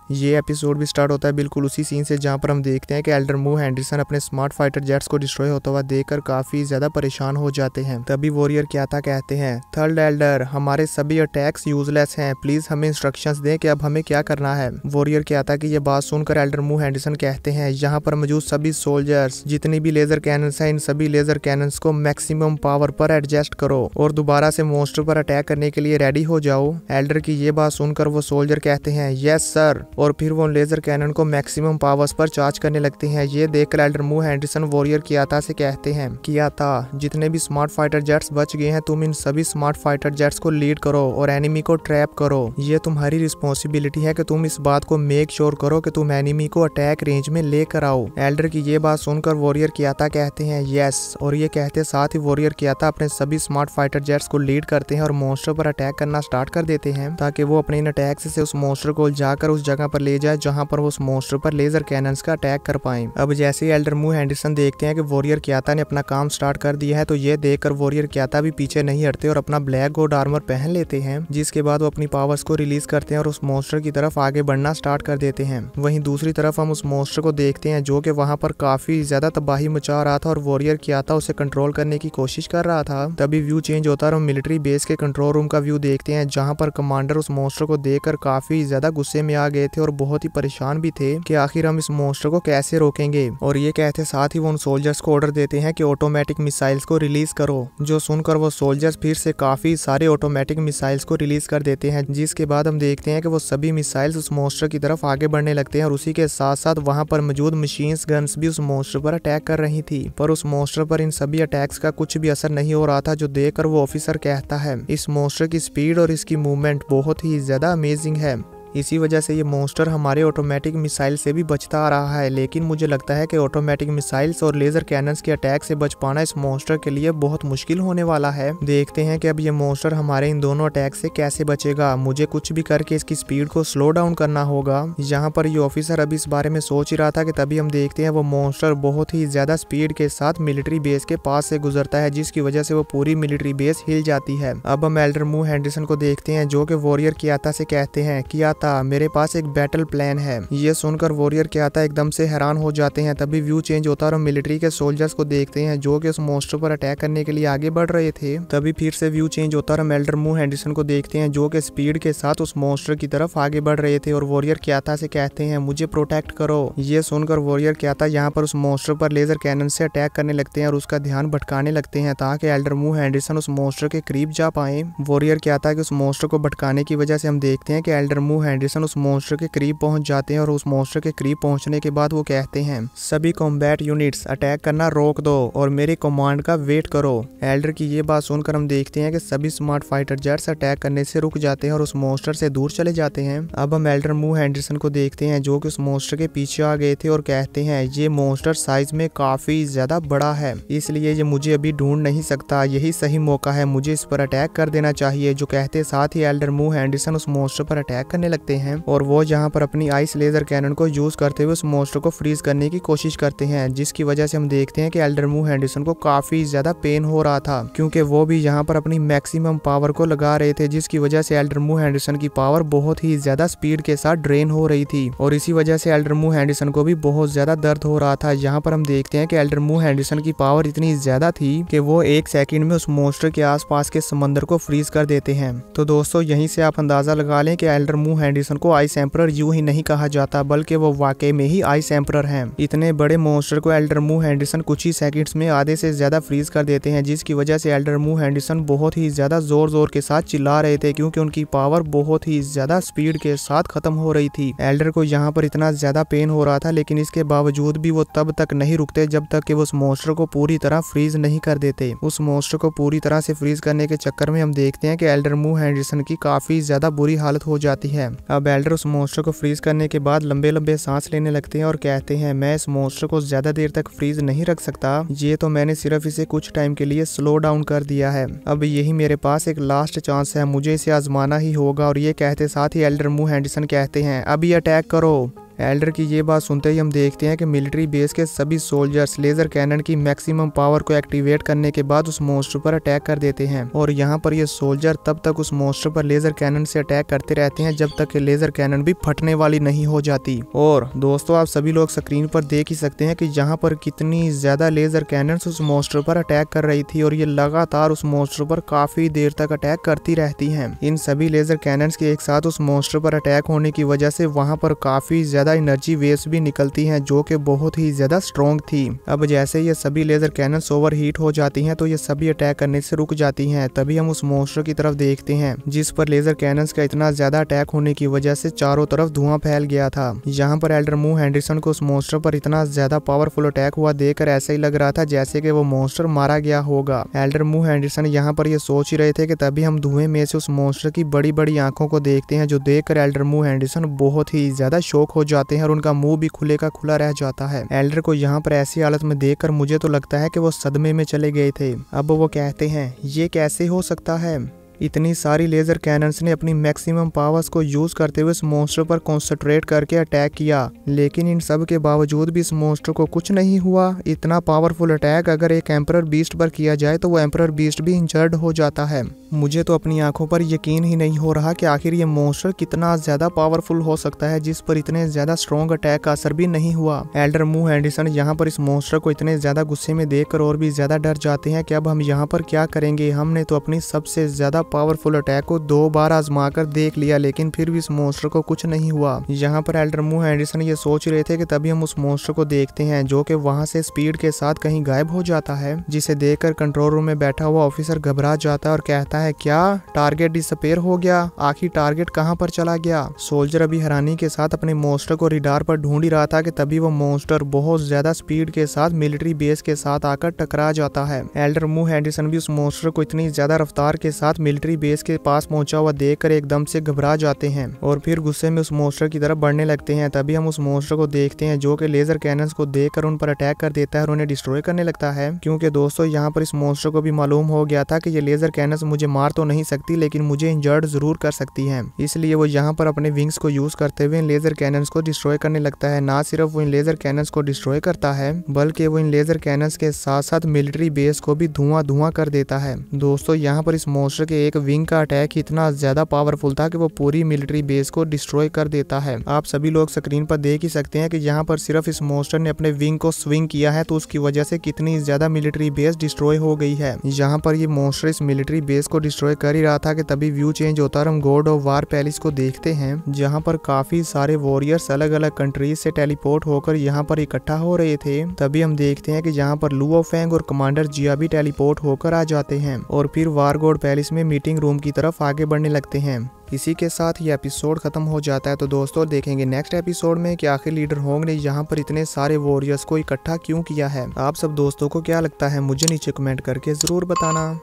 ये एपिसोड भी स्टार्ट होता है बिल्कुल उसी सीन से जहाँ पर हम देखते हैं कि एल्डर मू हेंडरसन अपने स्मार्ट फाइटर जेट्स को डिस्ट्रॉय होता हुआ देखकर काफी ज्यादा परेशान हो जाते हैं। तभी वॉरियर क्याता कहते हैं, थर्ड एल्डर हमारे सभी अटैक्स यूजलेस हैं, प्लीज हमें इंस्ट्रक्शंस दें कि अब हमें क्या करना है। वॉरियर क्याता की ये बात सुनकर एल्डर मू हेंडरसन कहते हैं, यहाँ पर मौजूद सभी सोल्जर्स जितनी भी लेजर कैनन्स हैं इन सभी लेजर कैनन्स को मैक्सिमम पावर पर एडजस्ट करो और दोबारा से मॉन्स्टर पर अटैक करने के लिए रेडी हो जाओ। एल्डर की ये बात सुनकर वो सोल्जर कहते हैं, यस सर, और फिर वो लेजर कैनन को मैक्सिमम पावर्स पर चार्ज करने लगते हैं। ये देखकर एल्डर मू हेंडरसन वॉरियर क्याता से कहते हैं, क्याता जितने भी स्मार्ट फाइटर जेट्स बच गए हैं तुम इन सभी स्मार्ट फाइटर जेट्स को लीड करो और एनिमी को ट्रैप करो। ये तुम्हारी रिस्पॉन्सिबिलिटी है कि तुम इस बात को मेक श्योर करो कि तुम एनिमी को अटैक रेंज में लेकर आओ। एल्डर की ये बात सुनकर वॉरियर क्याता कहते हैं यस, और ये कहते साथ ही वॉरियर क्याता अपने सभी स्मार्ट फाइटर जेट्स को लीड करते हैं और मॉन्स्टर पर अटैक करना स्टार्ट कर देते हैं ताकि वो अपने इन अटैक्स से उस मॉन्स्टर को जाकर उस जगह पर ले जाए जहां पर वो उस मॉन्स्टर पर लेजर कैनन्स का अटैक कर पाए। अब जैसे ही एल्डर मू हेंडरसन देखते हैं कि वॉरियर क्याता ने अपना काम स्टार्ट कर दिया है तो ये देखकर वॉरियर क्याता भी पीछे नहीं हटते और अपना ब्लैक गोल्ड आर्मर पहन लेते हैं, जिसके बाद वो अपनी पावर्स को रिलीज करते हैं और उस मॉन्स्टर की तरफ आगे बढ़ना स्टार्ट कर देते हैं। वहीं दूसरी तरफ हम उस मॉन्स्टर को देखते हैं जो कि वहां पर काफी ज्यादा तबाही मचा रहा था और वॉरियर क्याता उसे कंट्रोल करने की कोशिश कर रहा था। तभी व्यू चेंज होता है और हम मिलिट्री बेस के कंट्रोल रूम का व्यू देखते हैं जहां पर कमांडर उस मॉन्स्टर को देखकर काफी ज्यादा गुस्से में आ गए थे और बहुत ही परेशान भी थे कि आखिर हम इस मॉन्स्टर को कैसे रोकेंगे। और ये कहते साथ ही वो उन सोल्जर्स को ऑर्डर देते हैं कि ऑटोमेटिक मिसाइल्स को रिलीज करो। जो सुनकर वो सोल्जर्स फिर से काफी सारे ऑटोमेटिक मिसाइल्स को रिलीज कर देते हैं, जिसके बाद हम देखते हैं कि वो सभी मिसाइल्स उस मॉन्स्टर की तरफ आगे बढ़ने लगते हैं और उसी के साथ साथ वहां पर मौजूद मशीन्स गन्स भी उस मॉन्स्टर पर अटैक कर रही थी। पर उस मॉन्स्टर पर इन सभी अटैक्स का कुछ भी असर नहीं हो रहा था, जो देखकर वो ऑफिसर कहता है, इस मॉन्स्टर की स्पीड और इसकी मूवमेंट बहुत ही ज्यादा अमेजिंग है, इसी वजह से ये मॉन्स्टर हमारे ऑटोमेटिक मिसाइल से भी बचता आ रहा है। लेकिन मुझे लगता है कि ऑटोमेटिक मिसाइल्स और लेजर कैनन्स के अटैक से बच पाना इस मॉन्स्टर के लिए बहुत मुश्किल होने वाला है। देखते हैं कि अब ये मॉन्स्टर हमारे इन दोनों अटैक से कैसे बचेगा। मुझे कुछ भी करके इसकी स्पीड को स्लो डाउन करना होगा। यहाँ पर ये ऑफिसर अभी इस बारे में सोच ही रहा था कि तभी हम देखते हैं वो मॉन्स्टर बहुत ही ज्यादा स्पीड के साथ मिलिट्री बेस के पास से गुजरता है, जिसकी वजह से वो पूरी मिलिट्री बेस हिल जाती है। अब हम एल्डर मू हेंडरसन को देखते हैं जो कि वॉरियर क्याता से कहते हैं, क्याता मेरे पास एक बैटल प्लान है। ये सुनकर वॉरियर क्याता एकदम से हैरान हो जाते हैं। तभी व्यू चेंज होता है और मिलिट्री के सोल्जर्स को देखते हैं जो कि उस मॉन्स्टर पर अटैक करने के लिए आगे बढ़ रहे थे। तभी फिर से व्यू चेंज होता है और एल्डर मू हेंडरसन को देखते हैं जो कि स्पीड के साथ उस मॉन्स्टर की तरफ आगे बढ़ रहे थे और वॉरियर क्याता से कहते हैं, मुझे प्रोटेक्ट करो। ये सुनकर वॉरियर क्याता यहाँ पर उस मॉन्स्टर पर लेजर कैनन से अटैक करने लगते हैं और उसका ध्यान भटकाने लगते हैं ताकि एल्डर मू हेंडरसन उस मॉन्स्टर के करीब जा पाए। वॉरियर क्याता के उस मॉन्स्टर को भटकाने की वजह से हम देखते हैं कि एल्डर मू हेंडरसन उस मॉन्स्टर के करीब पहुंच जाते हैं और उस मॉन्स्टर के करीब पहुंचने के बाद वो कहते हैं, सभी कॉम्बैट यूनिट्स अटैक करना रोक दो और मेरे कमांड का वेट करो। एल्डर की ये बात सुनकर हम देखते हैं कि सभी स्मार्ट फाइटर जेट्स अटैक करने से रुक जाते हैं और उस मॉन्स्टर से दूर चले जाते हैं। अब हम एल्डर मू हेंडरसन को देखते हैं जो कि उस मॉन्स्टर के पीछे आ गए थे और कहते हैं, ये मॉन्स्टर साइज में काफी ज्यादा बड़ा है, इसलिए ये मुझे अभी ढूंढ नहीं सकता, यही सही मौका है, मुझे इस पर अटैक कर देना चाहिए। जो कहते साथ ही एल्डर मू हेंडरसन उस मॉन्स्टर पर अटैक करने लगते हैं और वो जहाँ पर अपनी आइस लेजर कैनन को यूज करते हुए उस मॉन्स्टर को फ्रीज करने की कोशिश करते हैं, जिसकी वजह से हम देखते हैं कि एल्डर मू हेंडरसन को काफी ज्यादा पेन हो रहा था क्योंकि वो भी यहाँ पर अपनी मैक्सिमम पावर को लगा रहे थे, जिसकी वजह से एल्डर मू हेंडरसन की पावर बहुत ही ज्यादा स्पीड के साथ ड्रेन हो रही थी और इसी वजह से एल्डर मू हेंडरसन को भी बहुत ज्यादा दर्द हो रहा था। यहाँ पर हम देखते हैं कि एल्डर मू हेंडरसन की पावर इतनी ज्यादा थी कि वो 1 सेकंड में उस मॉन्स्टर के आसपास के समंदर को फ्रीज कर देते हैं। तो दोस्तों यहीं से आप अंदाजा लगा लें कि एल्डर मू हेंडरसन को आइस एम्परर यूं ही नहीं कहा जाता, बल्कि वो वाकई में ही आइस एम्परर हैं। इतने बड़े मॉन्स्टर को एल्डर मू हेंडरसन कुछ ही सेकंड्स में आधे से ज्यादा फ्रीज कर देते हैं, जिसकी वजह से एल्डर मू हेंडरसन बहुत ही ज्यादा जोर जोर के साथ चिल्ला रहे थे क्योंकि उनकी पावर बहुत ही ज्यादा स्पीड के साथ खत्म हो रही थी। एल्डर को यहाँ पर इतना ज्यादा पेन हो रहा था, लेकिन इसके बावजूद भी वो तब तक नहीं रुकते जब तक कि वो उस मॉन्स्टर को पूरी तरह फ्रीज नहीं कर देते। उस मॉन्स्टर को पूरी तरह से फ्रीज करने के चक्कर में हम देखते हैं कि एल्डर मू हेंडरसन की काफी ज्यादा बुरी हालत हो जाती है। अब एल्डर उस मॉन्स्टर को फ्रीज करने के बाद लंबे लंबे सांस लेने लगते हैं और कहते हैं, मैं इस मॉन्स्टर को ज्यादा देर तक फ्रीज नहीं रख सकता, ये तो मैंने सिर्फ इसे कुछ टाइम के लिए स्लो डाउन कर दिया है, अब यही मेरे पास एक लास्ट चांस है, मुझे इसे आजमाना ही होगा। और ये कहते साथ ही एल्डर मू हेंडरसन कहते हैं, अभी अटैक करो। एल्डर की ये बात सुनते ही हम देखते हैं कि मिलिट्री बेस के सभी सोल्जर्स लेजर कैनन की मैक्सिमम पावर को एक्टिवेट करने के बाद उस मॉन्स्टर पर अटैक कर देते हैं और यहाँ पर ये सोल्जर तब तक उस मॉन्स्टर पर लेजर कैनन से अटैक करते रहते हैं जब तक कि लेजर कैनन भी फटने वाली नहीं हो जाती। और दोस्तों आप सभी लोग स्क्रीन पर देख ही सकते हैं कि यहाँ पर कितनी ज्यादा लेजर कैनन उस मॉन्स्टर पर अटैक कर रही थी और ये लगातार उस मॉन्स्टर पर काफी देर तक अटैक करती रहती हैं। इन सभी लेजर कैनन्स के एक साथ उस मॉन्स्टर पर अटैक होने की वजह से वहां पर काफी ज्यादा एनर्जी वेव्स भी निकलती हैं जो कि बहुत ही ज्यादा स्ट्रॉन्ग थी। अब जैसे ये सभी लेजर कैनन्स ओवरहीट हो जाती हैं तो ये सभी अटैक करने से रुक जाती हैं। तभी हम उस मॉन्स्टर की तरफ देखते हैं जिस पर लेजर कैनन्स का इतना ज्यादा अटैक होने की वजह से चारों तरफ धुआं फैल गया था। यहाँ पर एल्डर मू हेंडरसन को उस मॉन्स्टर पर इतना ज्यादा पावरफुल अटैक हुआ देखकर ऐसा ही लग रहा था जैसे कि वो मॉन्स्टर मारा गया होगा। एल्डर मू हेंडरसन यहाँ पर ये सोच ही रहे थे कि तभी हम धुएं में से उस मॉन्स्टर की बड़ी बड़ी आंखों को देखते हैं जो देखकर एल्डर मू हेंडरसन बहुत ही ज्यादा शॉक हो जाते हैं और उनका मुंह भी खुले का खुला रह जाता है। एल्डर को यहाँ पर ऐसी हालत में देखकर मुझे तो लगता है कि वो सदमे में चले गए थे। अब वो कहते हैं ये कैसे हो सकता है, इतनी सारी लेजर कैनन्स ने अपनी मैक्सिमम पावर्स को यूज करते हुए इस मॉन्स्टर पर कॉन्सेंट्रेट करके अटैक किया लेकिन इन सब के बावजूद भी इस मॉन्स्टर को कुछ नहीं हुआ। इतना पावरफुल अटैक अगर एक एम्परर बीस्ट पर किया जाए तो वो एम्परर बीस्ट भी इंजर्ड हो जाता है। मुझे तो अपनी आंखों पर यकीन ही नहीं हो रहा कि आखिर ये मॉन्स्टर कितना ज्यादा पावरफुल हो सकता है जिस पर इतने ज्यादा स्ट्रॉन्ग अटैक का असर भी नहीं हुआ। एल्डर मू हेंडरसन यहाँ पर इस मॉन्स्टर को इतने ज्यादा गुस्से में देखकर और भी ज्यादा डर जाते हैं कि अब हम यहाँ पर क्या करेंगे। हमने तो अपनी सबसे ज्यादा पावरफुल अटैक को 2 बार आजमा कर देख लिया लेकिन फिर भी इस मॉन्स्टर को कुछ नहीं हुआ। यहाँ पर एल्डर मू हेंडरसन ये सोच रहे थे कि तभी हम उस मॉन्स्टर को देखते हैं जो कि वहां से स्पीड के साथ कहीं गायब हो जाता है, जिसे देखकर कंट्रोल रूम में बैठा हुआ ऑफिसर घबरा जाता है और कहता है क्या टारगेट डिसअपीयर हो गया, आखिर टारगेट कहाँ पर चला गया। सोल्जर अभी हैरानी के साथ अपने मॉन्स्टर को रिडार पर ढूंढ ही रहा था कि तभी वो मॉन्स्टर बहुत ज्यादा स्पीड के साथ मिलिट्री बेस के साथ आकर टकरा जाता है। एल्डर मू हेंडरसन भी उस मॉन्स्टर को इतनी ज्यादा रफ्तार के साथ मिलिट्री बेस के पास पहुंचा हुआ देखकर एकदम से घबरा जाते हैं और फिर गुस्से में उस मॉन्स्टर की तरफ बढ़ने लगते हैं। तभी हम उस मॉन्स्टर को देखते हैं जो कि लेजर कैनन्स को देखकर उन पर अटैक कर देता है और उन्हें डिस्ट्रॉय करने लगता है। क्योंकि दोस्तों यहाँ पर इस मॉन्स्टर को भी मालूम हो गया था कि ये लेजर कैनन्स मुझे मार तो नहीं सकती लेकिन मुझे इंजर्ड जरूर कर सकती है, इसलिए वो यहाँ पर अपने विंग्स को यूज करते हुए इन लेजर कैनन्स को डिस्ट्रॉय करने लगता है। ना सिर्फ वो इन लेजर कैनन्स को डिस्ट्रॉय करता है बल्कि वो इन लेजर कैनन्स के साथ साथ मिलिट्री बेस को भी धुआं धुआं कर देता है। दोस्तों यहाँ पर इस मॉन्स्टर के एक विंग का अटैक इतना ज्यादा पावरफुल था कि वो पूरी मिलिट्री बेस को डिस्ट्रॉय कर देता है। आप सभी लोग स्क्रीन पर देख ही सकते हैं कि यहाँ पर सिर्फ इस मॉन्स्टर ने अपने विंग को स्विंग किया है तो उसकी वजह से कितनी ज्यादा मिलिट्री बेस डिस्ट्रॉय हो गई है। यहाँ पर ये मॉन्स्टर इस मिलिट्री बेस को डिस्ट्रॉय कर ही रहा था कि तभी व्यू चेंज होता है और हम गॉड ऑफ वार पैलेस को देखते हैं जहाँ पर काफी सारे वॉरियर्स अलग अलग कंट्रीज से टेलीपोर्ट होकर यहाँ पर इकट्ठा हो रहे थे। तभी हम देखते हैं कि यहाँ पर लुओ फेंग और कमांडर जिया भी टेलीपोर्ट होकर आ जाते हैं और फिर वार गॉड पैलेस में मीटिंग रूम की तरफ आगे बढ़ने लगते हैं। इसी के साथ ये एपिसोड खत्म हो जाता है। तो दोस्तों देखेंगे नेक्स्ट एपिसोड में कि आखिर लीडर होंग ने यहाँ पर इतने सारे वॉरियर्स को इकट्ठा क्यों किया है। आप सब दोस्तों को क्या लगता है मुझे नीचे कमेंट करके जरूर बताना।